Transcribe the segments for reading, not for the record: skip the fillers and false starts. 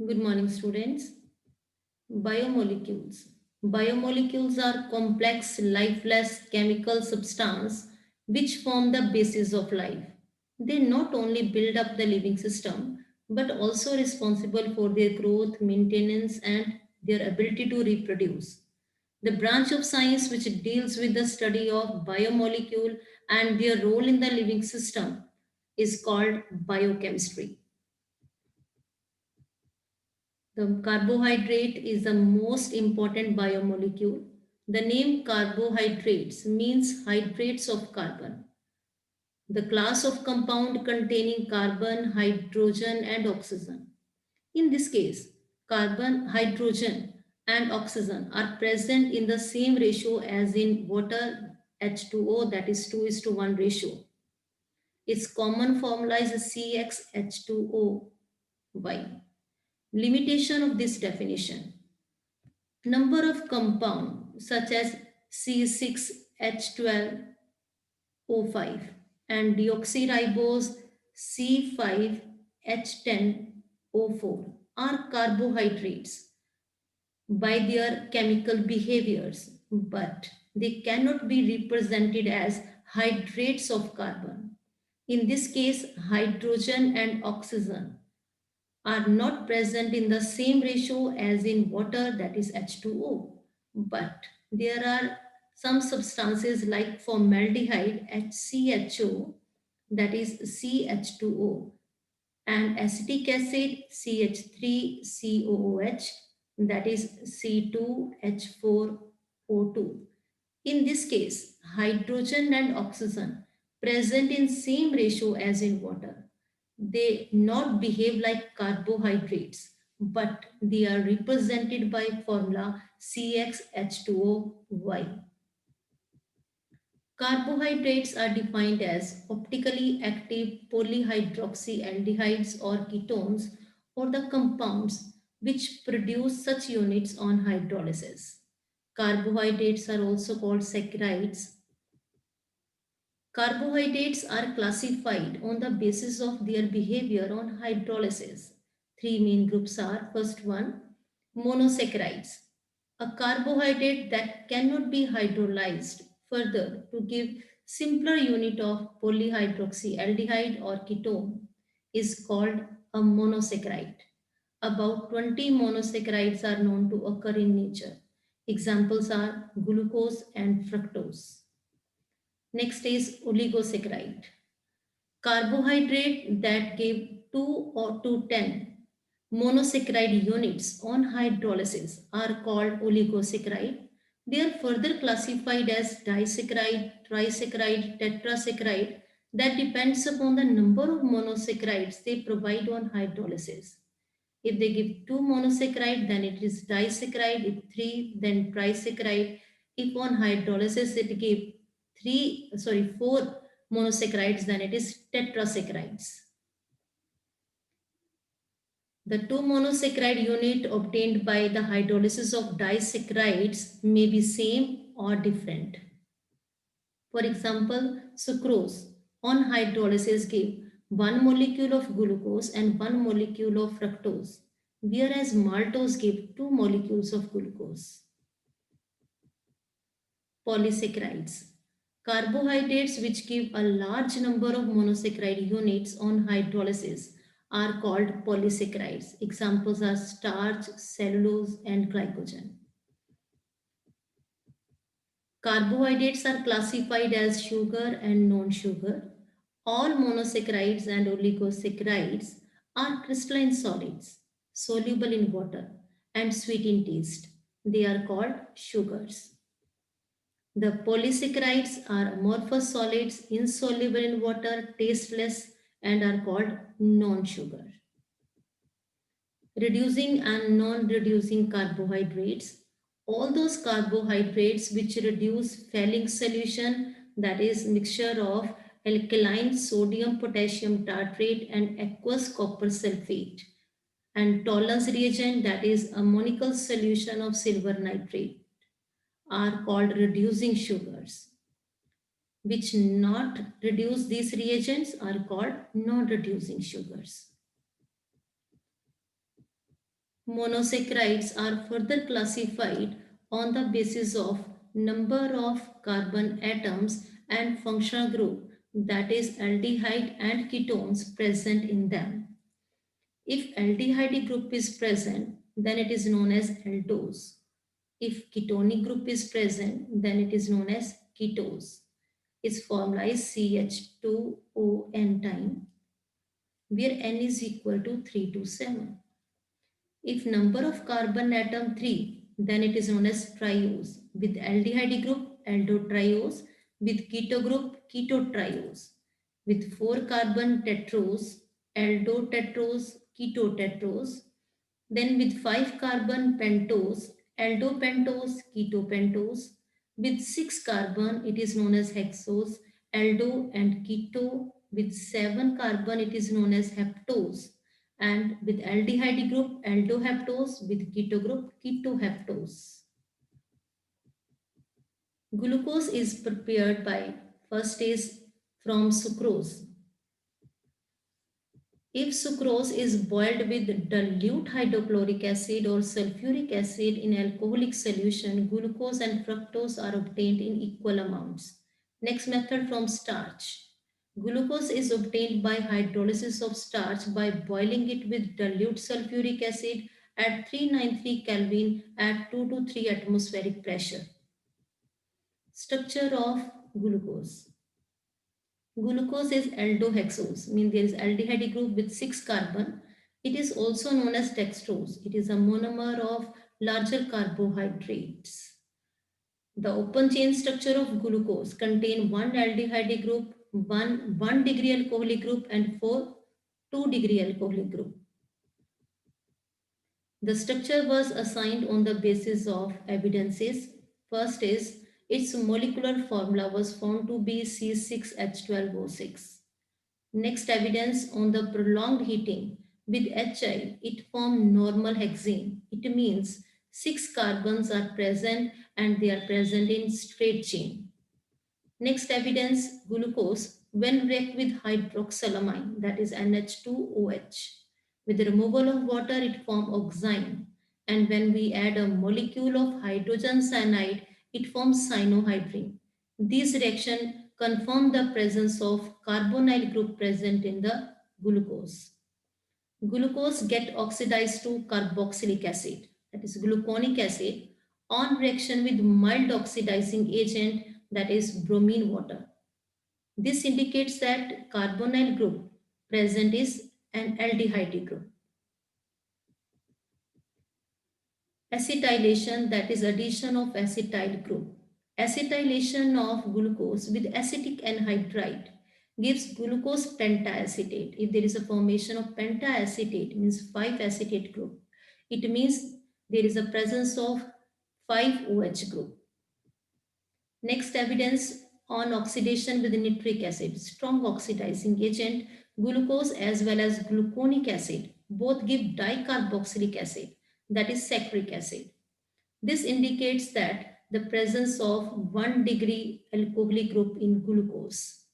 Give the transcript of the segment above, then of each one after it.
Good morning, students. Biomolecules. Biomolecules are complex, lifeless chemical substances which form the basis of life. They not only build up the living system but also responsible for their growth, maintenance, and their ability to reproduce. The branch of science which deals with the study of biomolecule and their role in the living system is called biochemistry. The carbohydrate is the most important biomolecule. The name carbohydrates means hydrates of carbon. The class of compound containing carbon, hydrogen, and oxygen. In this case, carbon, hydrogen, and oxygen are present in the same ratio as in water H2O, that is 2 is to 1 ratio. Its common formula is CxH2OY. Limitation of this definition. Number of compounds such as C6H12O5 and deoxyribose C5H10O4 are carbohydrates by their chemical behaviors, but they cannot be represented as hydrates of carbon. In this case, hydrogen and oxygen are not present in the same ratio as in water, that is H2O. But there are some substances like formaldehyde HCHO, that is CH2O, and acetic acid CH3COOH, that is C2H4O2. In this case, hydrogen and oxygen present in same ratio as in water. They not behave like carbohydrates, but they are represented by formula CxH2OY. Carbohydrates are defined as optically active polyhydroxyaldehydes or ketones, or the compounds which produce such units on hydrolysis. Carbohydrates are also called saccharides. Carbohydrates are classified on the basis of their behavior on hydrolysis. Three main groups are: first one, monosaccharides, a carbohydrate that cannot be hydrolyzed further to give simpler unit of polyhydroxyaldehyde or ketone, is called a monosaccharide. About 20 monosaccharides are known to occur in nature. Examples are glucose and fructose. Next is oligosaccharide. Carbohydrate that give 2 or to 10 monosaccharide units on hydrolysis are called oligosaccharide. They are further classified as disaccharide, trisaccharide, tetrasaccharide that depends upon the number of monosaccharides they provide on hydrolysis. If they give 2 monosaccharide, then it is disaccharide. If 3, then trisaccharide. If on hydrolysis it gives 4 monosaccharides, then it is tetrasaccharides. The 2 monosaccharide unit obtained by the hydrolysis of disaccharides may be same or different. For example, sucrose on hydrolysis give 1 molecule of glucose and 1 molecule of fructose, whereas maltose give 2 molecules of glucose. Polysaccharides. Carbohydrates which give a large number of monosaccharide units on hydrolysis are called polysaccharides. Examples are starch, cellulose, and glycogen. Carbohydrates are classified as sugar and non-sugar. All monosaccharides and oligosaccharides are crystalline solids, soluble in water, and sweet in taste. They are called sugars. The polysaccharides are amorphous solids, insoluble in water, tasteless, and are called non-sugar. Reducing and non-reducing carbohydrates. All those carbohydrates which reduce Fehling solution, that is mixture of alkaline sodium potassium tartrate and aqueous copper sulfate, and Tollens reagent, that is ammonical solution of silver nitrate, are called reducing sugars. Which not reduce these reagents are called non-reducing sugars. Monosaccharides are further classified on the basis of number of carbon atoms and functional group, that is aldehyde and ketones present in them. If aldehyde group is present, then it is known as aldose. If ketonic group is present, then it is known as ketose. Its formula is CH2ON time, where N is equal to 3 to 7. If number of carbon atom 3, then it is known as triose. With aldehyde group, aldotriose. With keto group, ketotriose. With 4 carbon tetrose, aldotetrose, ketotetrose. Then with 5 carbon pentose, aldopentose, ketopentose. With 6 carbon, it is known as hexose, aldo and keto. With 7 carbon, it is known as heptose. And with aldehyde group, aldoheptose. With keto group, ketoheptose. Glucose is prepared by first is from sucrose. If sucrose is boiled with dilute hydrochloric acid or sulfuric acid in alcoholic solution, glucose and fructose are obtained in equal amounts. Next method from starch. Glucose is obtained by hydrolysis of starch by boiling it with dilute sulfuric acid at 393 Kelvin at 2 to 3 atmospheric pressure. Structure of glucose. Glucose is aldohexose, means there is aldehyde group with 6 carbon. It is also known as dextrose. It is a monomer of larger carbohydrates. The open chain structure of glucose contain 1 aldehyde group, 1 degree alcoholic group and 4 2 degree alcoholic group. The structure was assigned on the basis of evidences. First is its molecular formula was found to be C6H12O6. Next evidence on the prolonged heating with HI, it formed normal hexane. It means 6 carbons are present and they are present in straight chain. Next evidence, glucose when react with hydroxylamine, that is NH2OH. With the removal of water, it forms oxime. And when we add a molecule of hydrogen cyanide, it forms cyanohydrin. These reactions confirm the presence of carbonyl group present in the glucose. Glucose get oxidized to carboxylic acid, that is gluconic acid, on reaction with mild oxidizing agent, that is bromine water. This indicates that carbonyl group present is an aldehyde group. Acetylation, that is addition of acetyl group. Acetylation of glucose with acetic anhydride gives glucose pentaacetate. If there is a formation of pentaacetate, means 5 acetate group, it means there is a presence of 5 OH group. Next evidence on oxidation with nitric acid, strong oxidizing agent, glucose as well as gluconic acid both give dicarboxylic acid, that is saccharic acid. This indicates that the presence of 1 degree alcoholic group in glucose.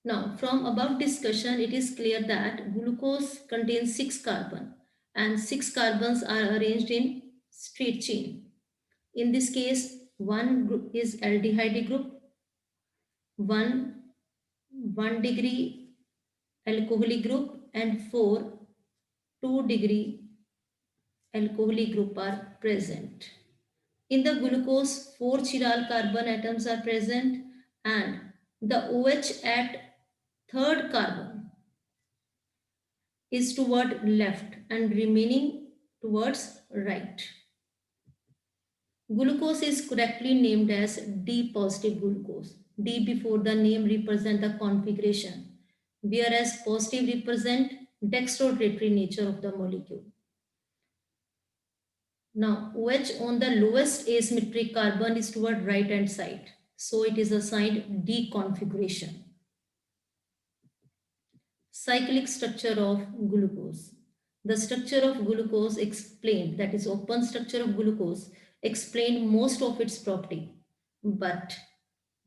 Now, from above discussion, it is clear that glucose contains 6 carbon and 6 carbons are arranged in straight chain. In this case, one group is aldehyde group, 1 degree alcoholic group and 4 2 degree alcoholic group are present. In the glucose, 4 chiral carbon atoms are present and the OH at third carbon is toward left and remaining towards right. Glucose is correctly named as D positive glucose. D before the name represent the configuration, whereas positive represent dextrorotatory nature of the molecule. Now, OH on the lowest asymmetric carbon is toward right hand side. So it is assigned D configuration. Cyclic structure of glucose. The structure of glucose explained, that is open structure of glucose, explained most of its property. But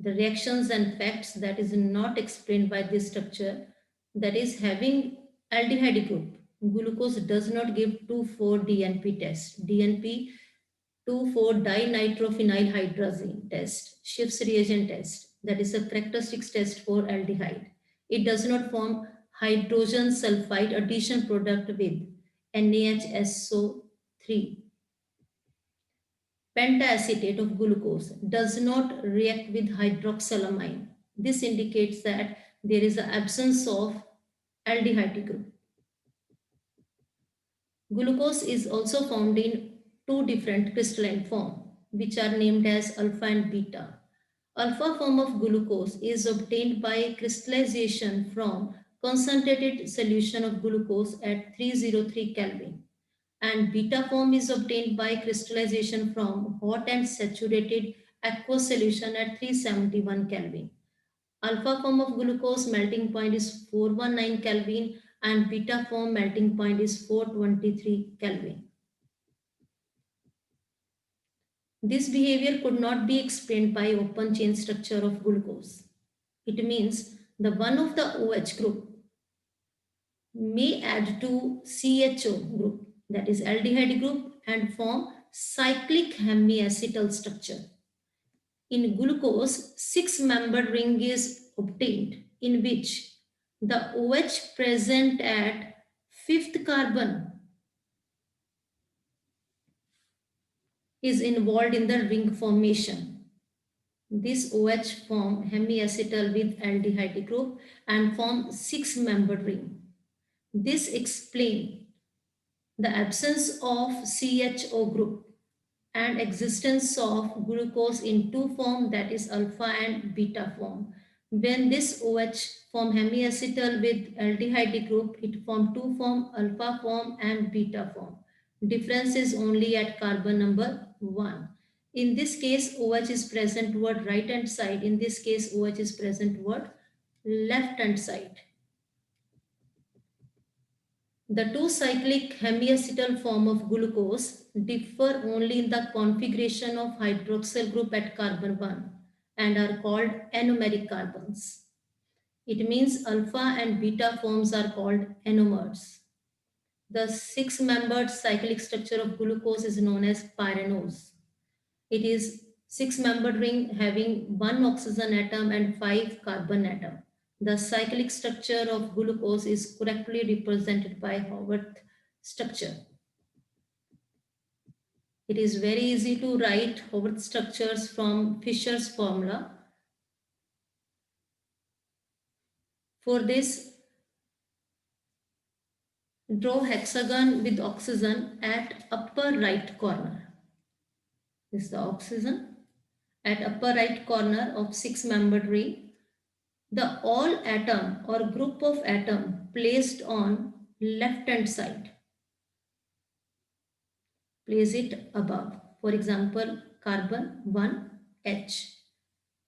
the reactions and facts that is not explained by this structure, that is having aldehyde group Glucose does not give 2,4-DNP test. DNP 2,4-dinitrophenylhydrazine test, Schiff's reagent test, that is a characteristics test for aldehyde. It does not form hydrogen sulfide addition product with NaHSO3. Pentacetate of glucose does not react with hydroxylamine. This indicates that there is an absence of aldehyde group. Glucose is also found in two different crystalline forms, which are named as alpha and beta. Alpha form of glucose is obtained by crystallization from concentrated solution of glucose at 303 Kelvin, and beta form is obtained by crystallization from hot and saturated aqueous solution at 371 Kelvin. Alpha form of glucose melting point is 419 Kelvin and beta form melting point is 423 Kelvin. This behavior could not be explained by open chain structure of glucose. It means the one of the OH group may add to CHO group, that is aldehyde group, and form cyclic hemiacetal structure. In glucose, 6-membered ring is obtained in which the OH present at 5th carbon is involved in the ring formation. This OH form hemiacetal with aldehyde group and form 6-membered ring. This explains the absence of CHO group and existence of glucose in two form, that is alpha and beta form. When this OH form hemiacetal with aldehyde group, it form two form, alpha form and beta form. Difference is only at carbon number 1. In this case, OH is present toward right hand side. In this case, OH is present toward left hand side. The two cyclic hemiacetal form of glucose differ only in the configuration of hydroxyl group at carbon 1 and are called anomeric carbons. It means alpha and beta forms are called anomers. The 6-membered cyclic structure of glucose is known as pyranose. It is 6-membered ring having 1 oxygen atom and 5 carbon atom. The cyclic structure of glucose is correctly represented by Haworth structure. It is very easy to write Haworth structures from Fischer's formula. For this, draw hexagon with oxygen at upper right corner. This is the oxygen at upper right corner of 6-membered ring. The all atom or group of atom placed on left hand side. Place it above. For example, carbon 1H.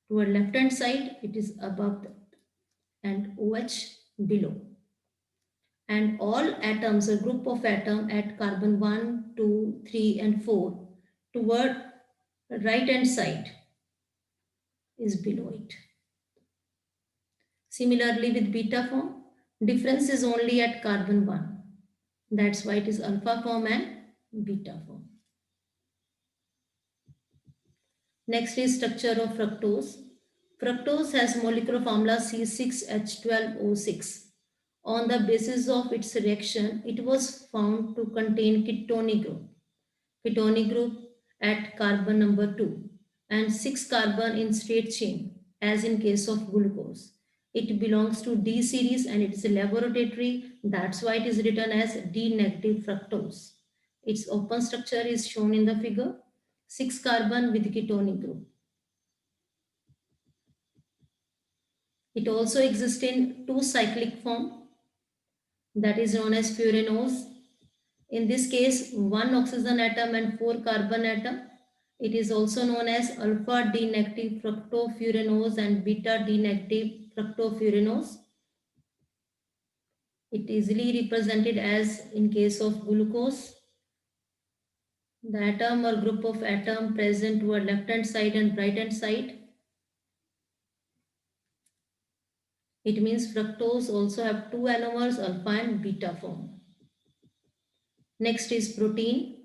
Toward left hand side, it is above that, and OH below. And all atoms, a group of atom at carbon 1, 2, 3 and 4 toward right hand side is below it. Similarly with beta form, difference is only at carbon 1. That's why it is alpha form and beta form. Next is structure of fructose. Fructose has molecular formula C6H12O6. On the basis of its reaction, it was found to contain ketonic group. Ketonic group at carbon number 2 and 6 carbon in straight chain, as in case of glucose. It belongs to D series and it is a laboratory. That's why it is written as D negative fructose. Its open structure is shown in the figure. 6 carbon with ketonic group. It also exists in two cyclic form, that is known as furanose. In this case, 1 oxygen atom and 4 carbon atom. It is also known as alpha D negative fructofuranose and beta D negative fructofuranose. It is easily represented as in case of glucose. The atom or group of atom present toward left hand side and right hand side. It means fructose also have two anomers, alpha and beta form. Next is protein.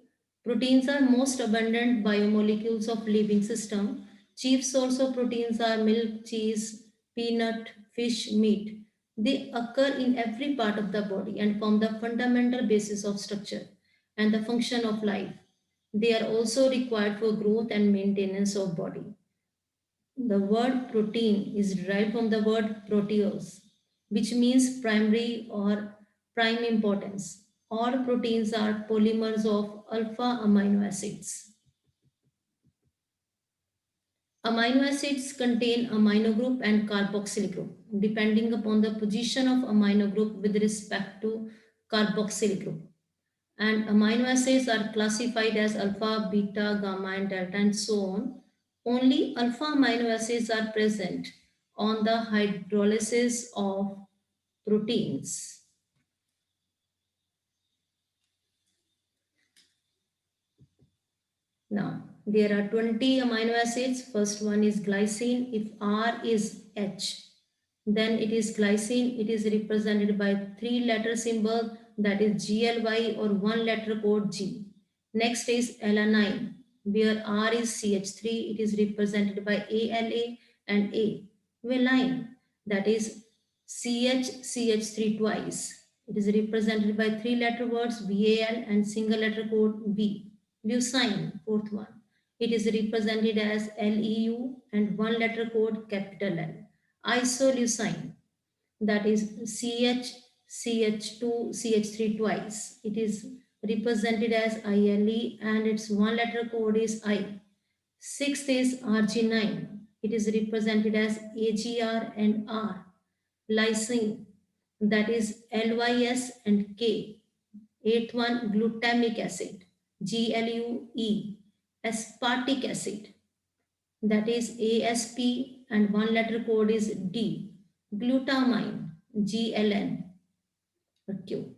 Proteins are most abundant biomolecules of living system. Chief source of proteins are milk, cheese, peanut, fish, meat. They occur in every part of the body and form the fundamental basis of structure and the function of life. They are also required for growth and maintenance of body. The word protein is derived from the word proteose, which means primary or prime importance. All proteins are polymers of alpha amino acids. Amino acids contain amino group and carboxyl group, depending upon the position of amino group with respect to carboxyl group. And amino acids are classified as alpha, beta, gamma, and delta, and so on. Only alpha amino acids are present on the hydrolysis of proteins. Now, there are 20 amino acids. First one is glycine. If R is H, then it is glycine. It is represented by three-letter symbol, that is GLY, or one-letter code G. Next is alanine, where R is CH3. It is represented by ALA and A. Valine, that is CH3 twice. It is represented by three-letter words VAL and single-letter code V. Leucine, fourth one. It is represented as LEU and one-letter code capital L. Isoleucine, that is CH2 CH3 twice. It is represented as ILE and its one-letter code is I. Sixth is arginine. It is represented as AGR and R. Lysine, that is LYS and K. Eighth one, glutamic acid, GLUE. Aspartic acid, that is ASP and one letter code is D. Glutamine, GLN. Q.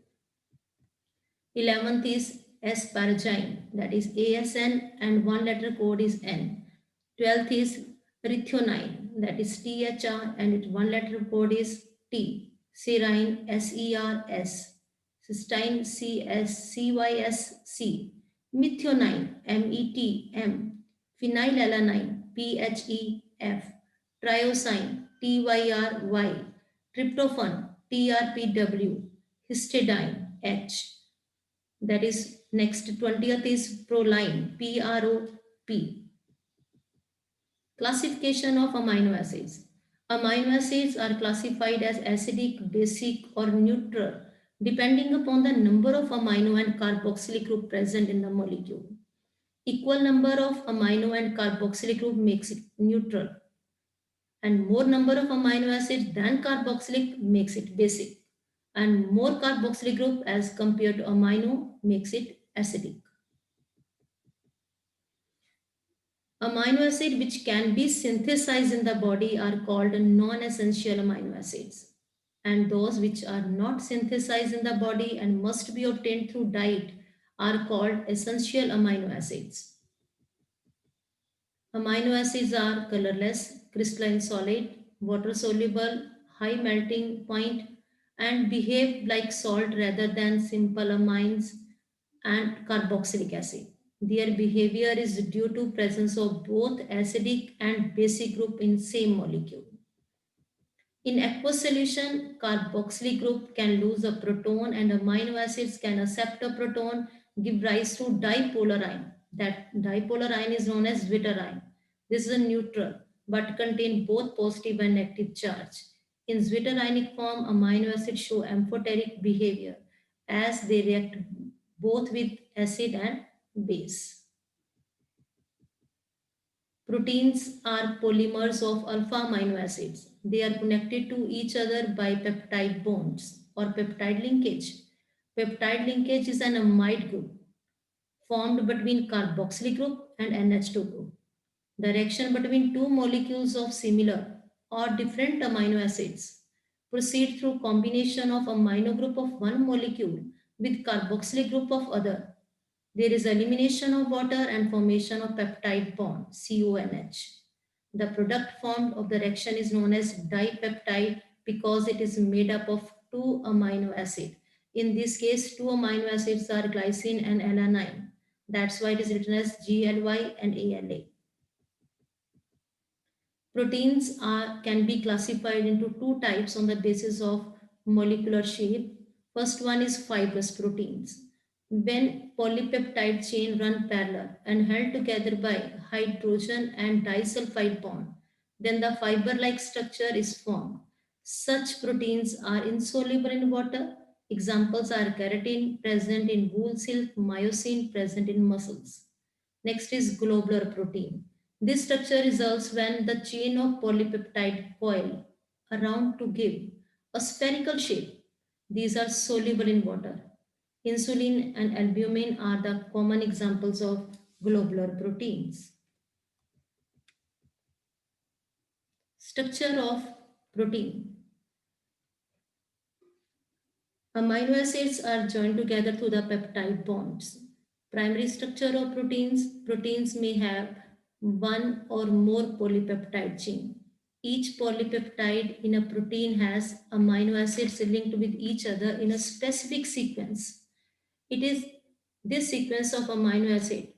11th is asparagine, that is ASN and one letter code is N. 12th is rithionine, that is THR and its one letter code is T. Serine, SERS. Cysteine, CYSC. Methionine, METM. Phenylalanine, PHEF. Triosine, TYRY. Tryptophan, TRPW. Histidine, H. That is next 20th is proline, PROP. Classification of amino acids. Amino acids are classified as acidic, basic, or neutral depending upon the number of amino and carboxylic group present in the molecule. Equal number of amino and carboxylic group makes it neutral, and more number of amino acids than carboxylic makes it basic, and more carboxylic group as compared to amino makes it acidic. Amino acids which can be synthesized in the body are called non-essential amino acids, and those which are not synthesized in the body and must be obtained through diet are called essential amino acids. Amino acids are colorless, crystalline solid, water soluble, high melting point, and behave like salt rather than simple amines and carboxylic acid. Their behavior is due to presence of both acidic and basic group in same molecule. In aqueous solution, carboxylic group can lose a proton and amino acids can accept a proton, give rise to dipolar ion. That dipolar ion is known as zwitterine. This is a neutral but contain both positive and negative charge. In zwitterionic form, amino acids show amphoteric behavior as they react both with acid and base. Proteins are polymers of alpha amino acids. They are connected to each other by peptide bonds or peptide linkage. Peptide linkage is an amide group formed between carboxylic group and NH2 group. The reaction between two molecules of similar or different amino acids proceed through combination of amino group of one molecule with carboxylic group of other. There is elimination of water and formation of peptide bond, CONH. The product formed of the reaction is known as dipeptide because it is made up of two amino acids. In this case, two amino acids are glycine and alanine. That's why it is written as GLY and ALA. Proteins can be classified into two types on the basis of molecular shape. First one is fibrous proteins. When polypeptide chain run parallel and held together by hydrogen and disulfide bond, then the fiber-like structure is formed. Such proteins are insoluble in water. Examples are keratin present in wool silk, myosin present in muscles. Next is globular protein. This structure results when the chain of polypeptide coil around to give a spherical shape. These are soluble in water. Insulin and albumin are the common examples of globular proteins. Structure of protein. Amino acids are joined together through the peptide bonds. Primary structure of proteins. Proteins may have one or more polypeptide chain. Each polypeptide in a protein has amino acids linked with each other in a specific sequence. It is this sequence of amino acid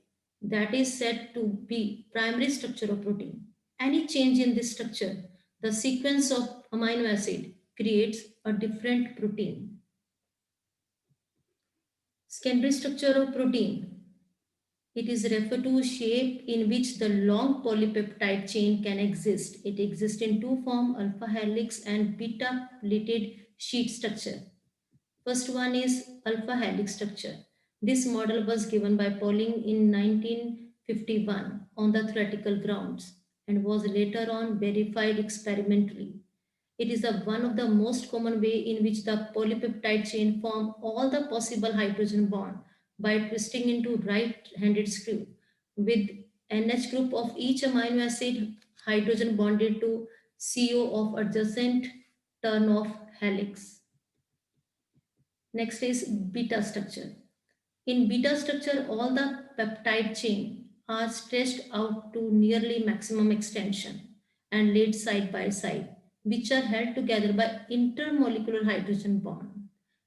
that is said to be primary structure of protein. Any change in this structure, the sequence of amino acid, creates a different protein. Secondary structure of protein. It is referred to shape in which the long polypeptide chain can exist. It exists in two forms, alpha helix and beta pleated sheet structure. First one is alpha helix structure. This model was given by Pauling in 1951 on the theoretical grounds and was later on verified experimentally. It is one of the most common way in which the polypeptide chain form all the possible hydrogen bond by twisting into right-handed screw with NH group of each amino acid hydrogen bonded to CO of adjacent turn of helix. Next is beta structure. In beta structure, all the peptide chain are stretched out to nearly maximum extension and laid side by side, which are held together by intermolecular hydrogen bond.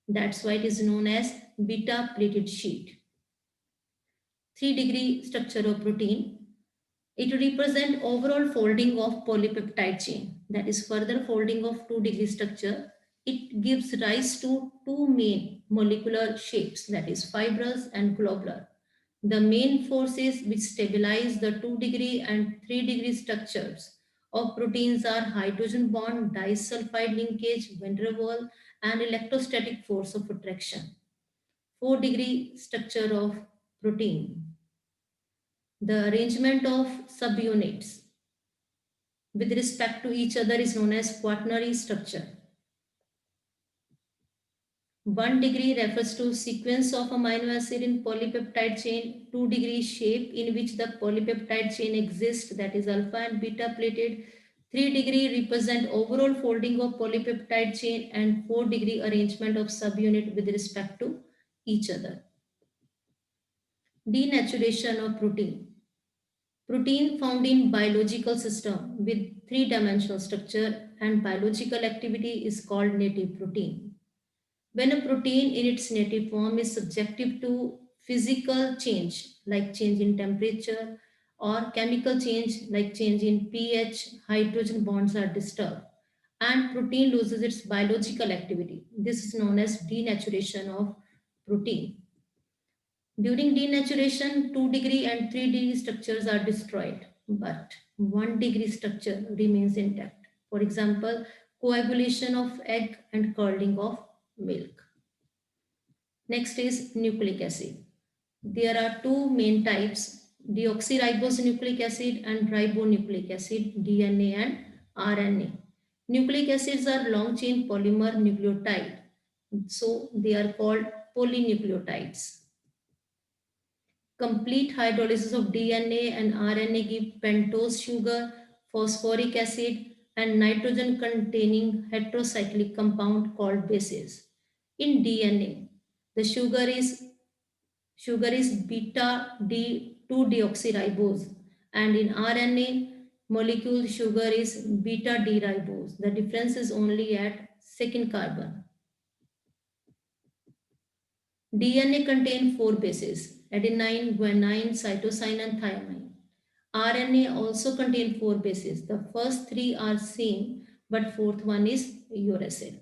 That's why it is known as beta pleated sheet. 3-degree structure of protein. It represents overall folding of polypeptide chain. That is further folding of 2-degree structure. It gives rise to two main molecular shapes, that is fibrous and globular. The main forces which stabilize the 2-degree and 3-degree structures of proteins are hydrogen bond, disulfide linkage, van der Waals, and electrostatic force of attraction. 4-degree structure of protein. The arrangement of subunits with respect to each other is known as quaternary structure. 1-degree refers to sequence of amino acid in polypeptide chain. 2-degree shape in which the polypeptide chain exists, that is alpha and beta plated. 3-degree represent overall folding of polypeptide chain, and 4-degree arrangement of subunit with respect to each other. Denaturation of protein. Protein found in biological system with 3-dimensional structure and biological activity is called native protein. When a protein in its native form is subjective to physical change like change in temperature or chemical change like change in pH, hydrogen bonds are disturbed and protein loses its biological activity. This is known as denaturation of protein. During denaturation, 2-degree and 3-degree structures are destroyed, but 1-degree structure remains intact. For example, coagulation of egg and curdling of milk. Next is nucleic acid. There are two main types, deoxyribose nucleic acid and ribonucleic acid, DNA and RNA. Nucleic acids are long chain polymer nucleotide, so they are called polynucleotides. Complete hydrolysis of DNA and RNA give pentose sugar, phosphoric acid, and nitrogen containing heterocyclic compound called bases. In DNA, the sugar is beta D2-deoxyribose, and in RNA molecule sugar is beta D-ribose. The difference is only at second carbon. DNA contain 4 bases: adenine, guanine, cytosine, and thymine. RNA also contain 4 bases. The first 3 are same, but fourth one is uracil.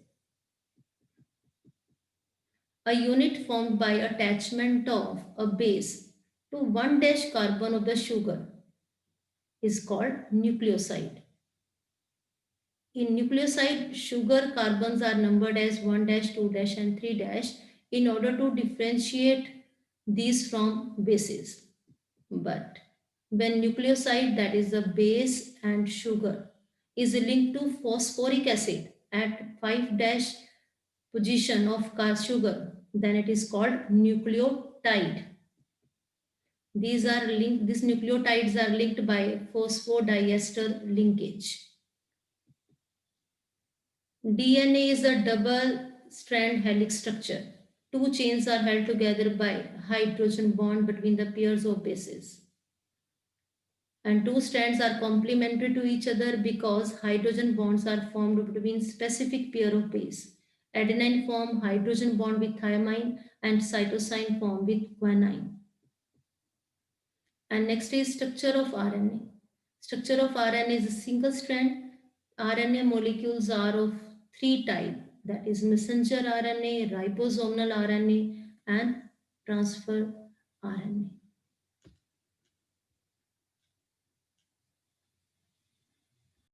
A unit formed by attachment of a base to one dash carbon of the sugar is called nucleoside. In nucleoside, sugar carbons are numbered as 1 dash, 2 dash, and 3 dash in order to differentiate these from bases. But when nucleoside, that is the base and sugar, is linked to phosphoric acid at 5 dash position of sugar, then it is called nucleotide. These nucleotides are linked by phosphodiester linkage. DNA is a double strand helix structure. Two chains are held together by hydrogen bond between the pairs of bases. And two strands are complementary to each other because hydrogen bonds are formed between specific pair of base. Adenine form hydrogen bond with thymine and cytosine form with guanine. And next is structure of RNA. Structure of RNA is a single strand. RNA molecules are of three types, that is messenger RNA, ribosomal RNA, and transfer RNA.